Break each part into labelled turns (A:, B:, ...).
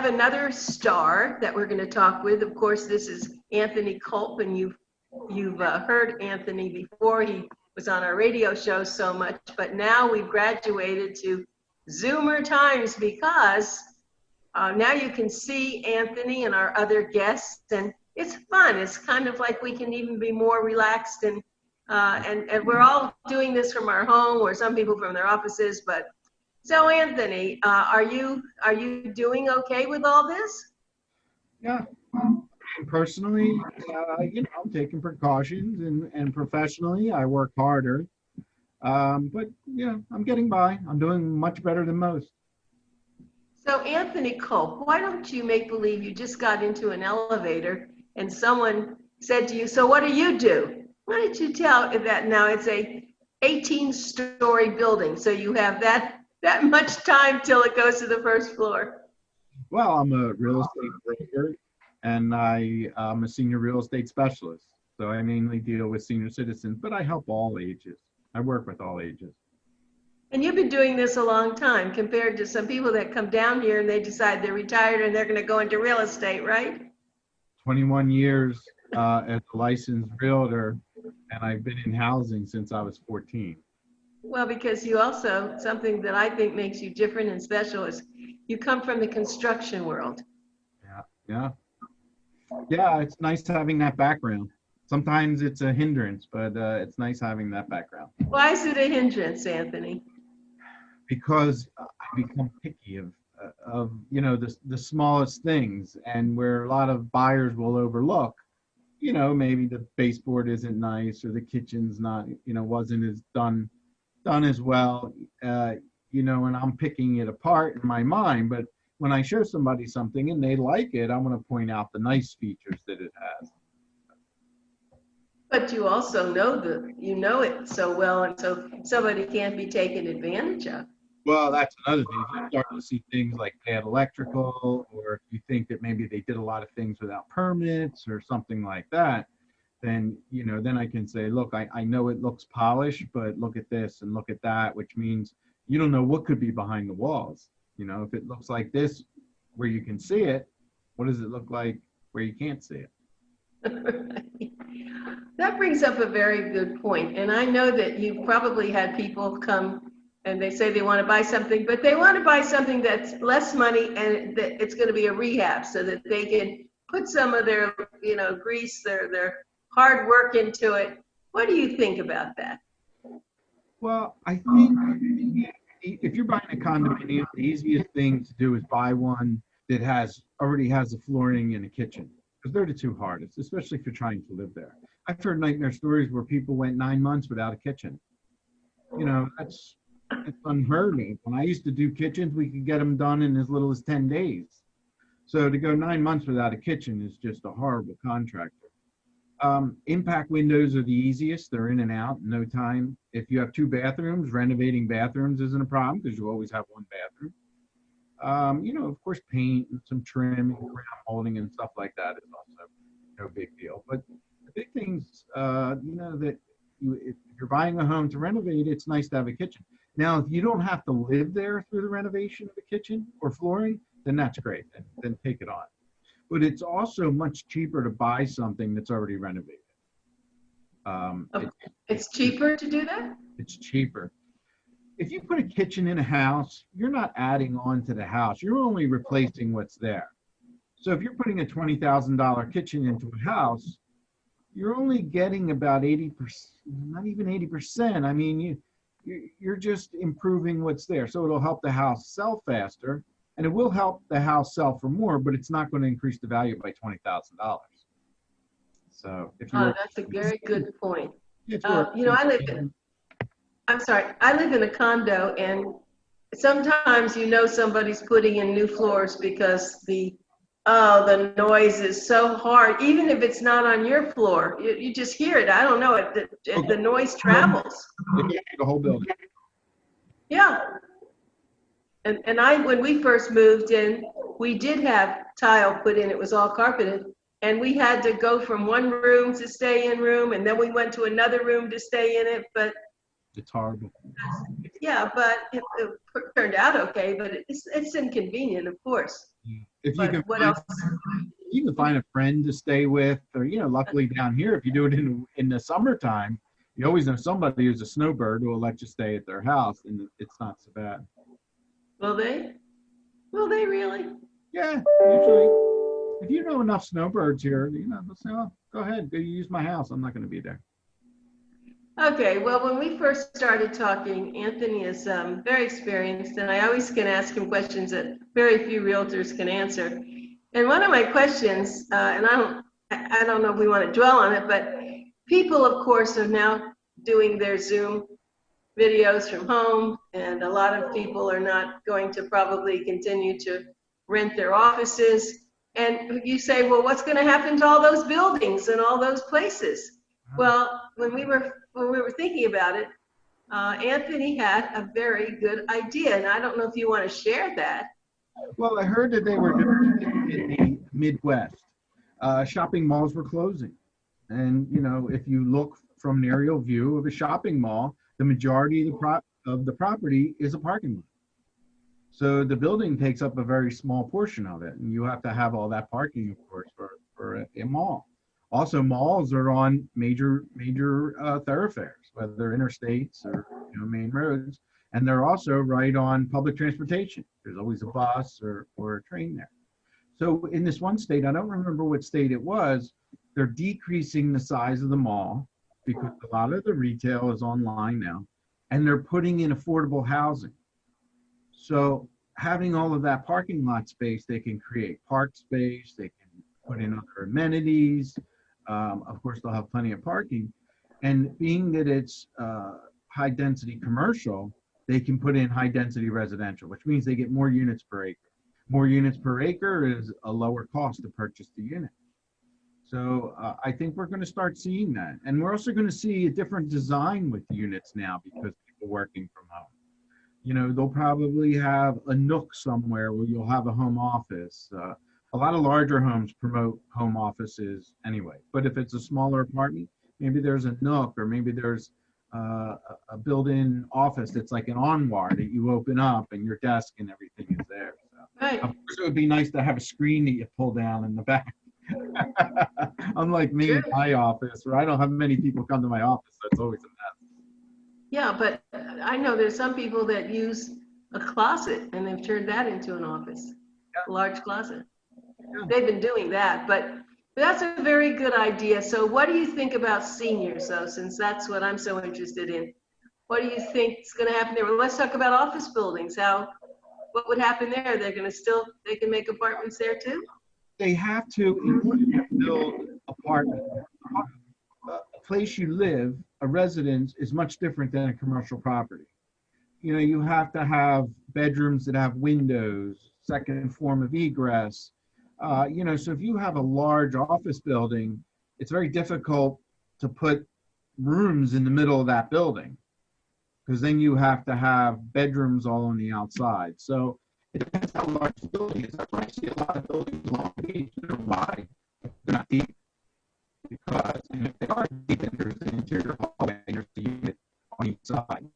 A: have another star that we're going to talk with. Of course, this is Anthony Kulp, and you've heard Anthony before. He was on our radio show so much, but now we've graduated to Zoomer Times because now you can see Anthony and our other guests, and it's fun. It's kind of like we can even be more relaxed, and we're all doing this from our home, or some people from their offices. But so, Anthony, are you doing okay with all this?
B: Yeah, personally, I'm taking precautions, and professionally, I work harder. But I'm getting by. I'm doing much better than most.
A: So, Anthony Culp, why don't you make believe you just got into an elevator and someone said to you, "So what do you do?" Why don't you tell that now? It's a 18-story building, so you have that much time till it goes to the first floor.
B: Well, I'm a real estate broker, and I'm a senior real estate specialist. So I mainly deal with senior citizens, but I help all ages. I work with all ages.
A: And you've been doing this a long time compared to some people that come down here and they decide they're retired and they're going to go into real estate, right?
B: 21 years as a licensed realtor, and I've been in housing since I was 14.
A: Well, because you also, something that I think makes you different and special is you come from the construction world.
B: Yeah, it's nice having that background. Sometimes it's a hindrance, but it's nice having that background.
A: Why is it a hindrance, Anthony?
B: Because I become picky of the smallest things, and where a lot of buyers will overlook, maybe the baseboard isn't nice, or the kitchen's not, wasn't as done as well, and I'm picking it apart in my mind. But when I show somebody something and they like it, I'm going to point out the nice features that it has.
A: But you also know it so well, and so somebody can't be taken advantage of.
B: Well, that's another thing. If you start to see things like bad electrical, or if you think that maybe they did a lot of things without permits or something like that, then then I can say, look, I know it looks polished, but look at this and look at that, which means you don't know what could be behind the walls. If it looks like this where you can see it, what does it look like where you can't see it?
A: That brings up a very good point. And I know that you probably had people come and they say they want to buy something, but they want to buy something that's less money and that it's going to be a rehab so that they can put some of their, grease, their hard work into it. What do you think about that?
B: Well, I think if you're buying a condominium, the easiest thing to do is buy one that already has a flooring and a kitchen, because they're the two hardest, especially if you're trying to live there. I've heard nightmare stories where people went 9 months without a kitchen. That's unheard of. When I used to do kitchens, we could get them done in as little as 10 days. So to go 9 months without a kitchen is just a horrible contractor. Impact windows are the easiest. They're in and out in no time. If you have 2 bathrooms, renovating bathrooms isn't a problem because you always have 1 bathroom. Of course, paint and some trim and ground molding and stuff like that is also no big deal. But the big things, that if you're buying a home to renovate, it's nice to have a kitchen. Now, if you don't have to live there through the renovation of the kitchen or flooring, then that's great. Then take it on. But it's also much cheaper to buy something that's already renovated.
A: It's cheaper to do that?
B: It's cheaper. If you put a kitchen in a house, you're not adding on to the house. You're only replacing what's there. So if you're putting a $20,000 kitchen into a house, you're only getting about 80%, not even 80%. I mean, you're just improving what's there. So it'll help the house sell faster, and it will help the house sell for more, but it's not going to increase the value by $20,000. So if you're,
A: that's a very good point.
B: I
A: live in a condo, and sometimes somebody's putting in new floors because the noise is so hard. Even if it's not on your floor, you just hear it. I don't know, the noise travels.
B: The whole building.
A: Yeah. And when we first moved in, we did have tile put in. It was all carpeted. And we had to go from one room to stay in room, and then we went to another room to stay in it. But
B: it's horrible.
A: Yeah, but it turned out okay, but it's inconvenient, of course.
B: If you
A: But
B: can
A: what
B: find,
A: else?
B: you can find a friend to stay with, or luckily down here, if you do it in the summertime, you always know somebody who's a snowbird who will let you stay at their house, and it's not so bad.
A: Will they? Will they really?
B: Yeah, usually. If you know enough snowbirds here, they'll say, "Oh, go ahead, go use my house. I'm not going to be there."
A: Okay, well, when we first started talking, Anthony is very experienced, and I always can ask him questions that very few realtors can answer. And one of my questions, and I don't know if we want to dwell on it, but people, of course, are now doing their Zoom videos from home, and a lot of people are not going to probably continue to rent their offices. And you say, well, what's going to happen to all those buildings and all those places? Well, when we were thinking about it, Anthony had a very good idea, and I don't know if you want to share that.
B: Well, I heard that they were doing it in the Midwest. Shopping malls were closing. And, if you look from an aerial view of a shopping mall, the majority of the property is a parking lot. So the building takes up a very small portion of it. And you have to have all that parking, of course, for a mall. Also, malls are on major thoroughfares, whether interstates or main roads. And they're also right on public transportation. There's always a bus or a train there. So in this one state, I don't remember what state it was, they're decreasing the size of the mall because a lot of the retail is online now, and they're putting in affordable housing. So having all of that parking lot space, they can create park space, they can put in other amenities. Of course, they'll have plenty of parking. And being that it's high density commercial, they can put in high density residential, which means they get more units per acre. More units per acre is a lower cost to purchase the unit. So I think we're going to start seeing that. And we're also going to see a different design with units now because people working from home. They'll probably have a nook somewhere where you'll have a home office. A lot of larger homes promote home offices anyway. But if it's a smaller apartment, maybe there's a nook, or maybe there's a built-in office that's like an armoire that you open up and your desk and everything is there. So,
A: Right.
B: of course, it would be nice to have a screen that you pull down in the back. Unlike me in my office, where I don't have many people come to my office, so it's always a mess.
A: Yeah, but I know there's some people that use a closet and they've turned that into an office, a large closet.
B: Yeah.
A: They've been doing that, but that's a very good idea. So what do you think about seniors, though, since that's what I'm so interested in? What do you think is going to happen there? Well, let's talk about office buildings. What would happen there? They can make apartments there too?
B: They have to, in order to build apartment, a place you live, a residence, is much different than a commercial property. You have to have bedrooms that have windows, second form of egress. So if you have a large office building, it's very difficult to put rooms in the middle of that building, because then you have to have bedrooms all on the outside. So it depends how large the building is. That's why I see a lot of buildings along the beach that are wide, but they're not deep. Because if they are deep, then there's an interior hallway and there's a unit on each side.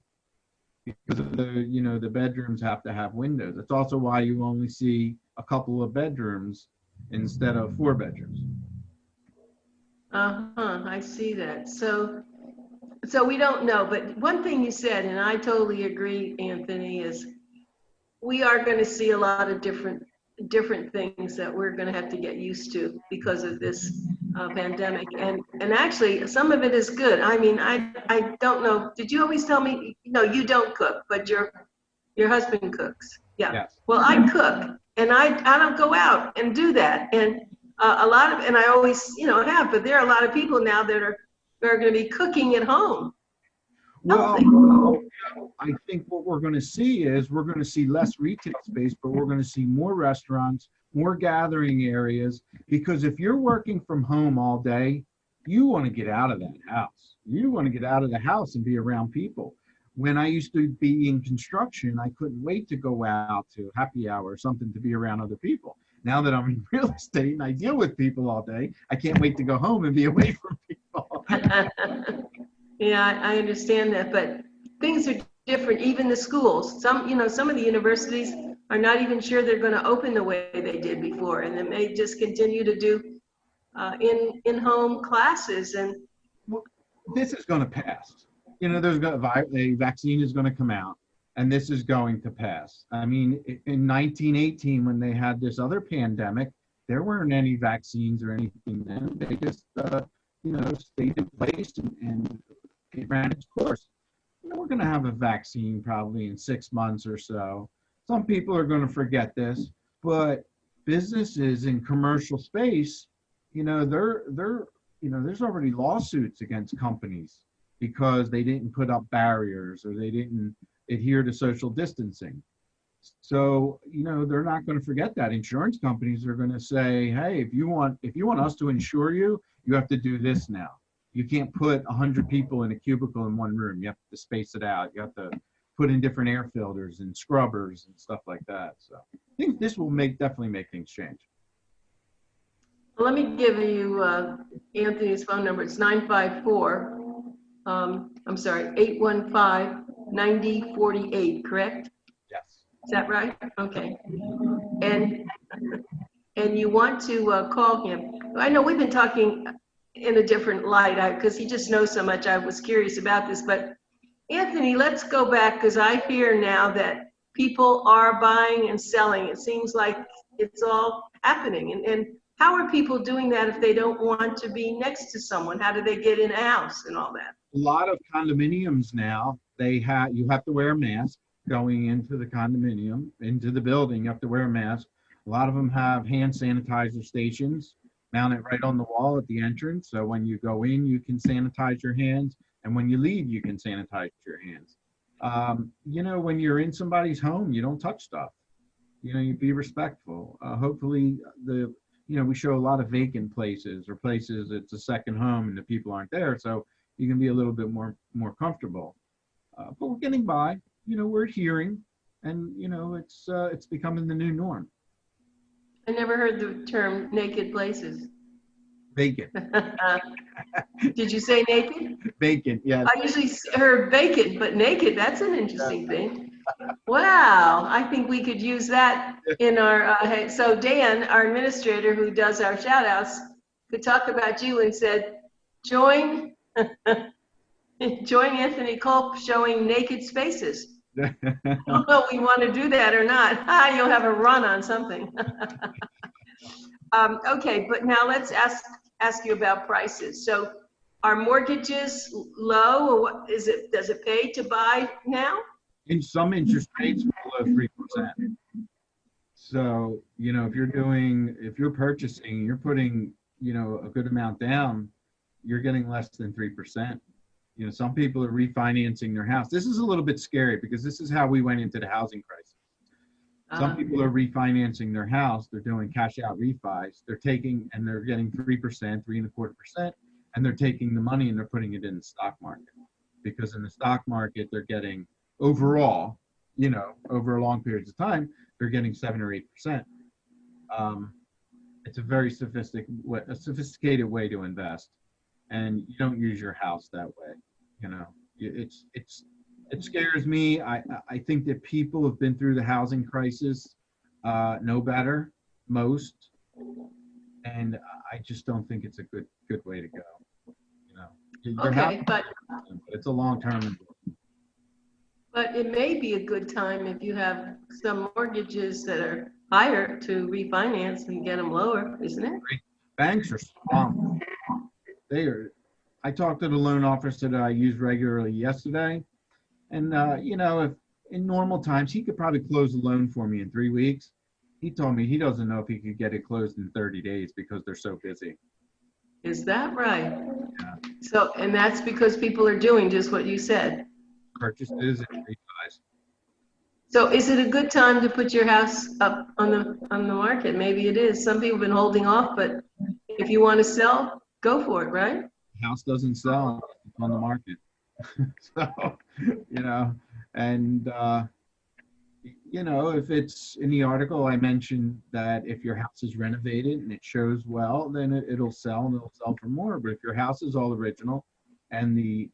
B: Because of the bedrooms have to have windows. That's also why you only see a couple of bedrooms instead of 4 bedrooms.
A: I see that. So we don't know, but one thing you said, and I totally agree, Anthony, is we are going to see a lot of different things that we're going to have to get used to because of this pandemic. And actually, some of it is good. I mean, I don't know. Did you always tell me, no, you don't cook, but your husband cooks? Yeah.
B: Yes.
A: Well, I cook, and I don't go out and do that. And and I always, have, but there are a lot of people now that are going to be cooking at home.
B: Well, I think what we're going to see is we're going to see less retail space, but we're going to see more restaurants, more gathering areas, because if you're working from home all day, you want to get out of that house. You want to get out of the house and be around people. When I used to be in construction, I couldn't wait to go out to happy hour or something to be around other people. Now that I'm in real estate and I deal with people all day, I can't wait to go home and be away from people.
A: Yeah, I understand that, but things are different. Even the schools, some of the universities are not even sure they're going to open the way they did before, and they may just continue to do in-home classes. And
B: Well, this is going to pass. There's a vaccine is going to come out, and this is going to pass. I mean, in 1918, when they had this other pandemic, there weren't any vaccines or anything then. They just, stayed in place and it ran its course. We're going to have a vaccine probably in 6 months or so. Some people are going to forget this, but businesses in commercial space, there's already lawsuits against companies because they didn't put up barriers or they didn't adhere to social distancing. So, they're not going to forget that. Insurance companies are going to say, hey, if you want us to insure you, you have to do this now. You can't put 100 people in a cubicle in one room. You have to space it out. You have to put in different air filters and scrubbers and stuff like that. So I think this will definitely make things change.
A: let me give you Anthony's phone number. It's 815-9048, correct?
B: Yes.
A: Is that right? Okay. And you want to call him. I know we've been talking in a different light because he just knows so much. I was curious about this, but Anthony, let's go back because I hear now that people are buying and selling. It seems like it's all happening. And how are people doing that if they don't want to be next to someone? How do they get in a house and all that?
B: A lot of condominiums now, you have to wear a mask going into the condominium, into the building. You have to wear a mask. A lot of them have hand sanitizer stations mounted right on the wall at the entrance. So when you go in, you can sanitize your hands. And when you leave, you can sanitize your hands. When you're in somebody's home, you don't touch stuff. You be respectful. Hopefully we show a lot of vacant places or places it's a second home and the people aren't there. So you can be a little bit more comfortable. But we're getting by. We're adhering, and it's becoming the new norm.
A: I never heard the term naked places.
B: Vacant.
A: Did you say naked?
B: Vacant, yes.
A: I usually heard vacant, but naked, that's an interesting thing. Wow, I think we could use that in our, so Dan, our administrator who does our shout outs, could talk about you and said, join Anthony Kulp showing naked spaces. I don't know if we want to do that or not. You'll have a run on something. Okay, but now let's ask you about prices. So are mortgages low, or what is it? Does it pay to buy now?
B: In some interest rates below 3%. So, if you're purchasing, you're putting, a good amount down, you're getting less than 3%. Some people are refinancing their house. This is a little bit scary because this is how we went into the housing crisis. Some people are refinancing their house. They're doing cash out refis. They're getting 3%, 3.25%, and they're taking the money and they're putting it in the stock market. Because in the stock market, they're getting overall, over long periods of time, they're getting 7 or 8%. It's a very sophisticated way to invest, and you don't use your house that way. It scares me. I think that people who have been through the housing crisis know better, most, and I just don't think it's a good way to go.
A: Okay, but
B: it's a long-term.
A: But it may be a good time if you have some mortgages that are higher to refinance and get them lower, isn't it?
B: Banks are swamped. I talked to the loan officer that I use regularly yesterday, and if in normal times he could probably close the loan for me in 3 weeks. He told me he doesn't know if he could get it closed in 30 days because they're so busy.
A: Is that right?
B: Yeah.
A: So, and that's because people are doing just what you said.
B: Purchases and refis.
A: So is it a good time to put your house up on the market? Maybe it is. Some people have been holding off, but if you want to sell, go for it, right?
B: The house doesn't sell on the market. So, and if it's in the article, I mentioned that if your house is renovated and it shows well, then it'll sell and it'll sell for more. But if your house is all original and the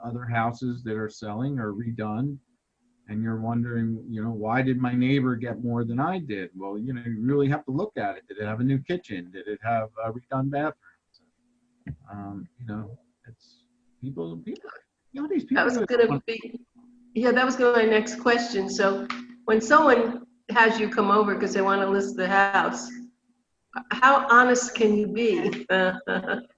B: other houses that are selling are redone, and you're wondering, why did my neighbor get more than I did? Well, you really have to look at it. Did it have a new kitchen? Did it have redone bathrooms? It's people, these people.
A: That was going to be, yeah, that was going to be my next question. So when someone has you come over because they want to list the house, how honest can you be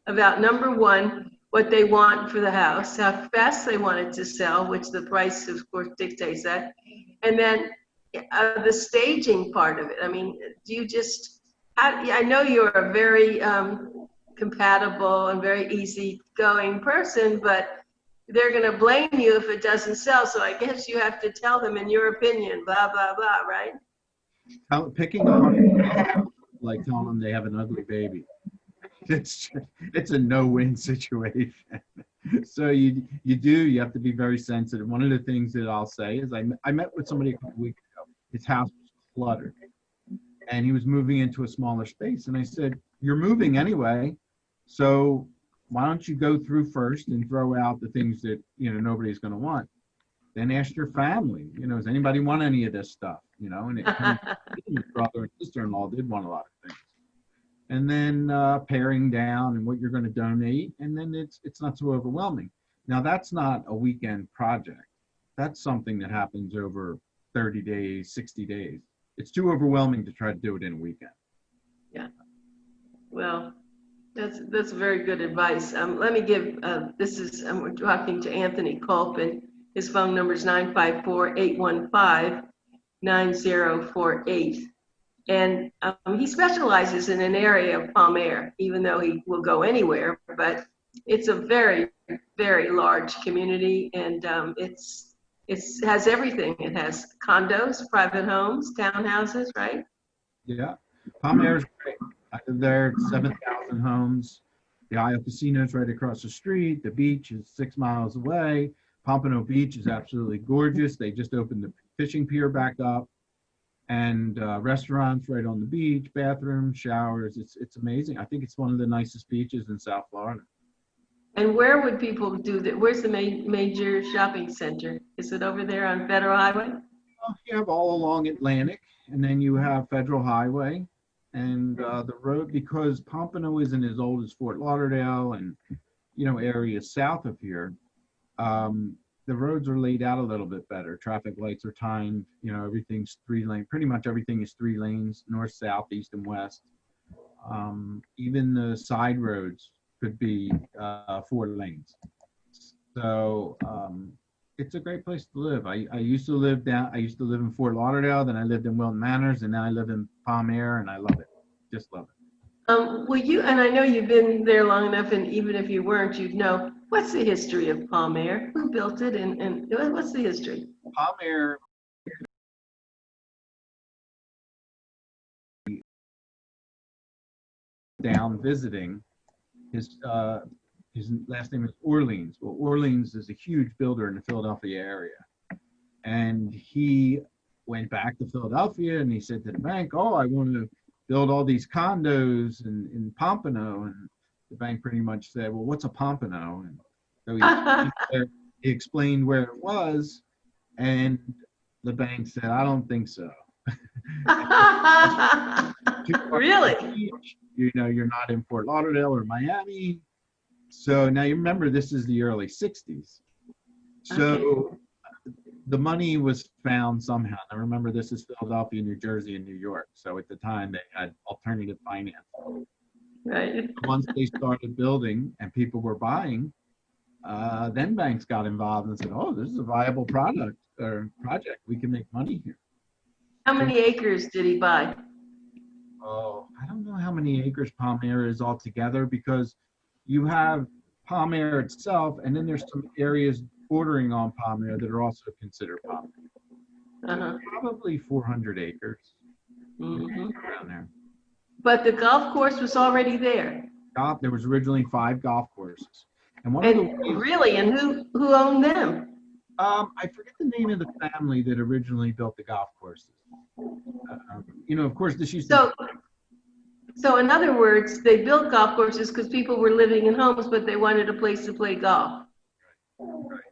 A: about, number one, what they want for the house, how fast they want it to sell, which the price, of course, dictates that, and then the staging part of it. I mean, do you just, I know you're a very compatible and very easygoing person, but they're going to blame you if it doesn't sell. So I guess you have to tell them, in your opinion, blah, blah, blah, right?
B: Picking on, like telling them they have an ugly baby. It's a no-win situation. So you have to be very sensitive. One of the things that I'll say is I met with somebody a couple weeks ago. His house was cluttered, and he was moving into a smaller space. And I said, "You're moving anyway, so why don't you go through first and throw out the things that nobody's going to want? Then ask your family. Does anybody want any of this stuff? And his brother and sister-in-law did want a lot of things." And then paring down and what you're going to donate, and then it's not so overwhelming. Now, that's not a weekend project. That's something that happens over 30 days, 60 days. It's too overwhelming to try to do it in a weekend.
A: Yeah. Well, that's very good advice. Let me give, we're talking to Anthony Kulp, and his phone number is 954-815-9048. And he specializes in an area of Palm Air, even though he will go anywhere. But it's a very, very large community, and it has everything. It has condos, private homes, townhouses, right?
B: Yeah, Palm Air is great. I live there. 7,000 homes. The Isle Casino is right across the street. The beach is 6 miles away. Pompano Beach is absolutely gorgeous. They just opened the fishing pier back up. And restaurants right on the beach, bathrooms, showers. It's amazing. I think it's one of the nicest beaches in South Florida.
A: And where would people do that? Where's the major shopping center? Is it over there on Federal Highway?
B: Well, you have all along Atlantic, and then you have Federal Highway, and the road, because Pompano isn't as old as Fort Lauderdale and areas south of here. The roads are laid out a little bit better. Traffic lights are timed. Everything's 3 lane. Pretty much everything is 3 lanes, north, south, east, and west. Even the side roads could be 4 lanes. So it's a great place to live. I used to live in Fort Lauderdale, then I lived in Wilton Manors, and now I live in Palm Air, and I love it. Just love it.
A: And I know you've been there long enough, and even if you weren't, you'd know, what's the history of Palm Air? Who built it, and what's the history?
B: Palm Air down visiting. His last name is Orleans. Well, Orleans is a huge builder in the Philadelphia area. And he went back to Philadelphia, and he said to the bank, "Oh, I want to build all these condos in Pompano." And the bank pretty much said, "Well, what's a Pompano?" And so he explained where it was, and the bank said, "I don't think so."
A: Really?
B: You're not in Fort Lauderdale or Miami. So now you remember, this is the early 60s. So the money was found somehow. Now remember, this is Philadelphia, New Jersey, and New York. So at the time they had alternative finance.
A: Right.
B: Once they started building and people were buying, then banks got involved and said, "Oh, this is a viable product or project. We can make money here."
A: How many acres did he buy?
B: Oh, I don't know how many acres Palm Air is altogether, because you have Palm Air itself, and then there's some areas bordering on Palm Air that are also considered Palm Air. Probably 400 acres around there.
A: But the golf course was already there.
B: There was originally 5 golf courses, and
A: really, and who owned them?
B: I forget the name of the family that originally built the golf courses. Of course, this used to.
A: So in other words, they built golf courses because people were living in homes, but they wanted a place to play golf.
B: Right.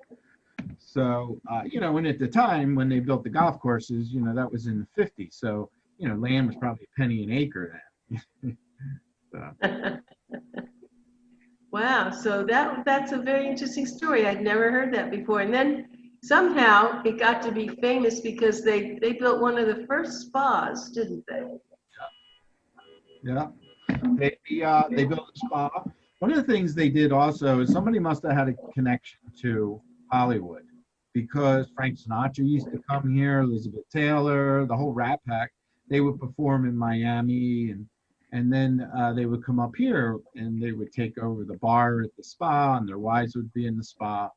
B: So, and at the time when they built the golf courses, that was in the 50s. So, land was probably a penny an acre then. So.
A: Wow, so that's a very interesting story. I'd never heard that before. And then somehow it got to be famous because they built one of the first spas, didn't they?
B: Yeah. They built a spa. One of the things they did also is somebody must have had a connection to Hollywood, because Frank Sinatra used to come here, Elizabeth Taylor, the whole Rat Pack. They would perform in Miami, and then they would come up here and they would take over the bar at the spa, and their wives would be in the spa.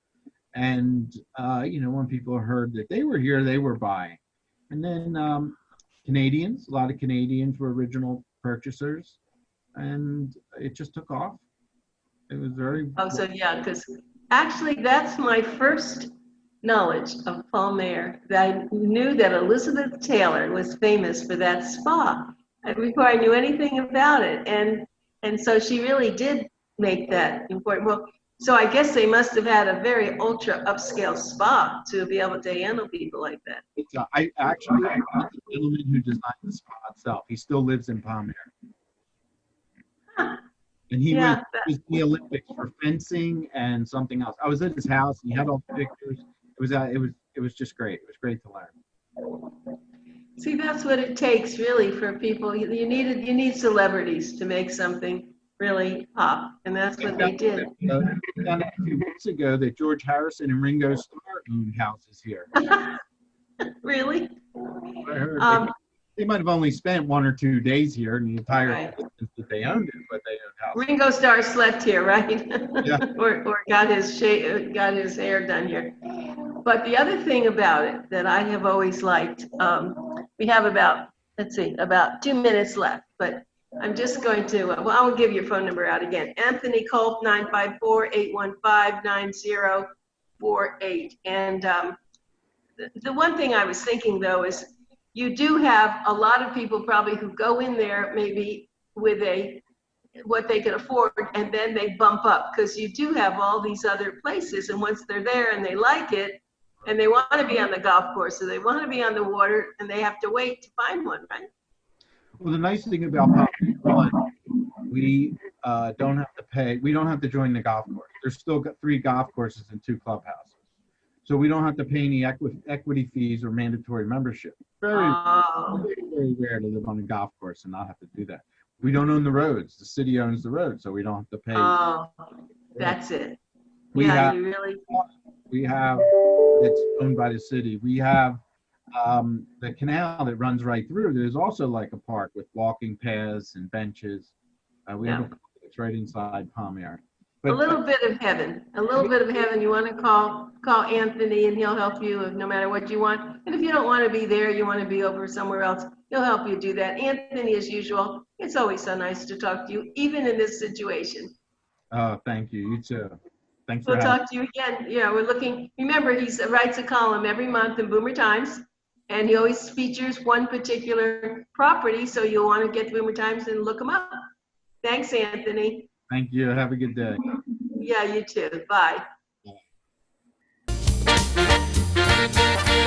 B: And when people heard that they were here, they were buying. And then Canadians, a lot of Canadians were original purchasers, and it just took off. It was very.
A: Oh, so yeah, because actually that's my first knowledge of Palmair. That I knew that Elizabeth Taylor was famous for that spa before I knew anything about it, and so she really did make that important. Well, so I guess they must have had a very ultra upscale spa to be able to handle people like that.
B: I actually met the gentleman who designed the spa itself. He still lives in Palmair.
A: Huh.
B: And he went to the Olympics for fencing and something else. I was at his house and he had all the pictures. It was just great. It was great to learn.
A: See, that's what it takes really for people. You need celebrities to make something really pop, and that's what they did.
B: We found out a few weeks ago that George Harrison and Ringo Starr own houses here.
A: Really?
B: I heard they might have only spent 1 or 2 days here in the entire distance that they owned it, but they owned houses.
A: Ringo Starr slept here, right?
B: Yeah.
A: or got his hair done here. But the other thing about it that I have always liked, we have about 2 minutes left, but I'm just going to, I will give your phone number out again. Anthony Kulp, 954-815-9048. And the one thing I was thinking, though, is you do have a lot of people probably who go in there maybe with what they can afford, and then they bump up, because you do have all these other places, and once they're there and they like it, and they want to be on the golf course, or they want to be on the water, and they have to wait to find one, right?
B: Well, the nice thing about Palmair, we don't have to pay. We don't have to join the golf course. There's still 3 golf courses and 2 clubhouses, so we don't have to pay any equity fees or mandatory membership. Very, very rare to live on a golf course and not have to do that. We don't own the roads. The city owns the road, so we don't have to pay.
A: Oh, that's it.
B: We
A: yeah,
B: have,
A: you really.
B: We have. It's owned by the city. We have the canal that runs right through. There's also like a park with walking paths and benches. We have a park that's right inside Palmair. But,
A: a little bit of heaven. A little bit of heaven. You want to call Anthony, and he'll help you no matter what you want. And if you don't want to be there, you want to be over somewhere else, he'll help you do that. Anthony, as usual, it's always so nice to talk to you, even in this situation.
B: Oh, thank you. You too. Thanks
A: We'll
B: for
A: talk to you again. Yeah, we're looking. Remember, he writes a column every month in Boomer Times, and he always features one particular property, so you'll want to get Boomer Times and look them up. Thanks, Anthony.
B: Thank you. Have a good day.
A: Yeah, you too. Bye.
B: Bye.